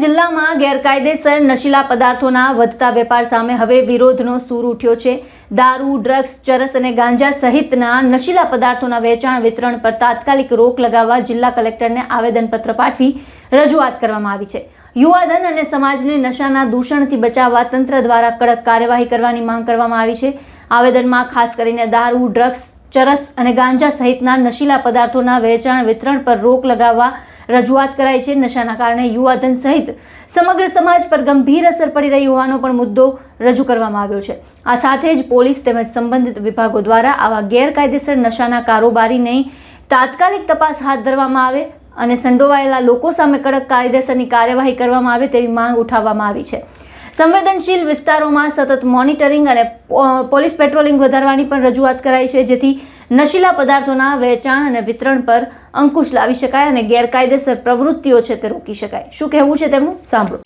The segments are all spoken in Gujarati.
જિલ્લામાં ગેરકાયદેસર નશીલા પદાર્થોના વધતા વેપાર સામે હવે વિરોધનો સૂર ઉઠ્યો છે। દારૂ, ડ્રગ્સ, ચરસ અને ગાંજા સહિતના નશીલા પદાર્થોના વેચાણ વિતરણ પર તાત્કાલિક રોક લગાવવા જિલ્લા કલેક્ટરને આવેદનપત્ર પાઠવી રજૂઆત કરવામાં આવી છે। યુવાધન અને સમાજને નશાના દૂષણથી બચાવવા તંત્ર દ્વારા કડક કાર્યવાહી કરવાની માંગ કરવામાં આવી છે। આવેદનમાં ખાસ કરીને દારૂ, ડ્રગ્સ, ચરસ અને ગાંજા સહિતના નશીલા પદાર્થોના વેચાણ વિતરણ પર રોક લગાવવા રજૂઆત કરાઈ છે। નશાના કારણે યુવાધન સહિત સમગ્ર સમાજ પર ગંભીર અસર પડી રહી હોવાનો પણ મુદ્દો રજૂ કરવામાં આવ્યો છે। આ સાથે જ પોલીસ તેમજ સંબંધિત વિભાગો દ્વારા આવા ગેરકાયદેસર નશાના કારોબારીની તાત્કાલિક તપાસ હાથ ધરવામાં આવે અને સંડોવાયેલા લોકો સામે કડક કાયદેસરની કાર્યવાહી કરવામાં આવે તેવી માંગ ઉઠાવવામાં આવી છે। સંવેદનશીલ વિસ્તારોમાં સતત મોનિટરિંગ અને પોલીસ પેટ્રોલિંગ વધારવાની પણ રજૂઆત કરાઈ છે, જેથી નશીલા પદાર્થોના વેચાણ અને વિતરણ પર અંકુશ લાવી શકાય અને ગેરકાયદેસર પ્રવૃત્તિઓ છે તે રોકી શકાય। શું કહેવું છે તેમનું સાંભળો।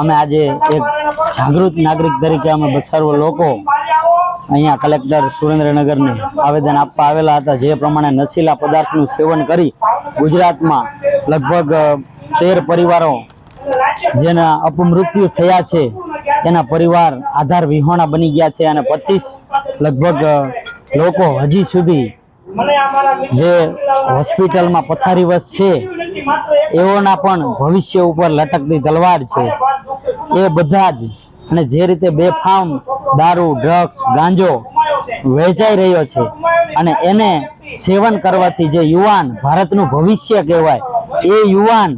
અમે આજે એક જાગૃત નાગરિક તરીકે અમે સર્વ લોકો અહીંયા કલેક્ટર સુરેન્દ્રનગરને આવેદન આપવા આવેલા હતા। જે પ્રમાણે નશીલા પદાર્થનું સેવન કરી ગુજરાતમાં લગભગ 13 પરિવારો જેના અપમૃત્યુ થયા છે, એના પરિવાર આધાર વિહોણા બની ગયા છે અને 25 લગભગ લોકો હજી સુધી જે હોસ્પિટલમાં પથારીવશ છે એઓના પણ ભવિષ્ય ઉપર લટકતી તલવાર છે। એ બધા જ અને જે રીતે બેફામ દારૂ, ડ્રગ્સ, ગાંજો વેચાઈ રહ્યો છે અને એને સેવન કરવાથી જે યુવાન ભારતનું ભવિષ્ય કહેવાય એ યુવાન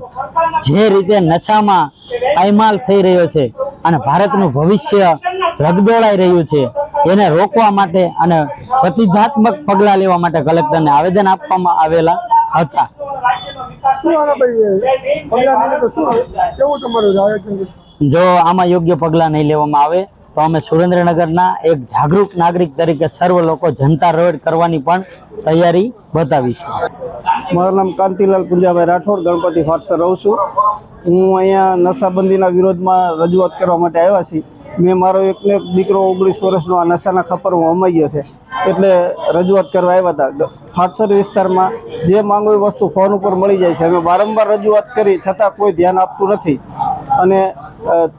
જે રીતે નશામાં પાયમાલ થઈ રહ્યો છે અને ભારતનું ભવિષ્ય રગદોળાઈ રહ્યું છે, એને રોકવા માટે અને પ્રતિઘાત્મક પગલાં લેવા માટે કલેક્ટરને આવેદન આપવામાં આવેલા હતા। જો આમાં યોગ્ય પગલાં નહીં લેવામાં આવે તો અમે સુરેન્દ્રનગરના એક જાગૃત નાગરિક તરીકે સર્વ લોકો જનતા રોડ કરવાની પણ તૈયારી બતાવીશું। મારું નામ કાંતિલાલ પુંજાભાઈ રાઠોડ, ગણપતિ ફાટસર રહું છું। હું અહીંયા નશાબંધીના વિરોધમાં રજૂઆત કરવા માટે આવ્યા છીએ। મેં મારો એકને એક દીકરો 19 વર્ષનો આ નશાના ખપ્પરમાં હોમાઈ ગયો છે, એટલે રજૂઆત કરવા આવ્યા હતા। ફાટસર વિસ્તારમાં જે માંગો એ વસ્તુ ફોન ઉપર મળી જાય છે। અમે વારંવાર રજૂઆત કરી છતાં કોઈ ધ્યાન આપતું નથી અને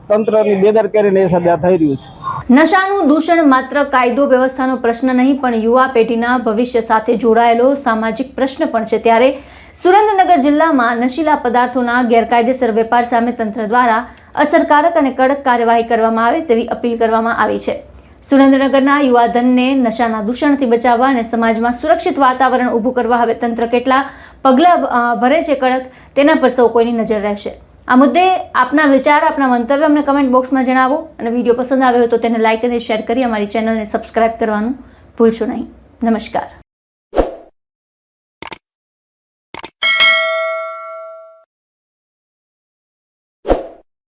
તંત્રની બેદરકારીને હિસાબે આ થઈ રહ્યું છે। નશાનું દૂષણ માત્ર કાયદો વ્યવસ્થાનો પ્રશ્ન નહીં પણ યુવા પેઢીના ભવિષ્ય સાથે જોડાયેલો સામાજિક પ્રશ્ન પણ છે। ત્યારે સુરેન્દ્રનગર જિલ્લામાં નશીલા પદાર્થોના ગેરકાયદેસર વેપાર સામે તંત્ર દ્વારા અસરકારક અને કડક કાર્યવાહી કરવામાં આવે તેવી અપીલ કરવામાં આવી છે। સુરેન્દ્રનગરના યુવાધનને નશાના દૂષણથી બચાવવા અને સમાજમાં સુરક્ષિત વાતાવરણ ઊભું કરવા હવે તંત્ર કેટલા પગલાં ભરે છે કડક, તેના પર સૌ કોઈની નજર રહેશે। આ મુદ્દે આપના વિચાર, આપના મંતવ્ય અમને કમેન્ટ બોક્સમાં જણાવો અને વિડીયો પસંદ આવ્યો તો તેને લાઇક અને શેર કરી અમારી ચેનલને સબસ્ક્રાઇબ કરવાનું ભૂલશો નહીં। નમસ્કાર।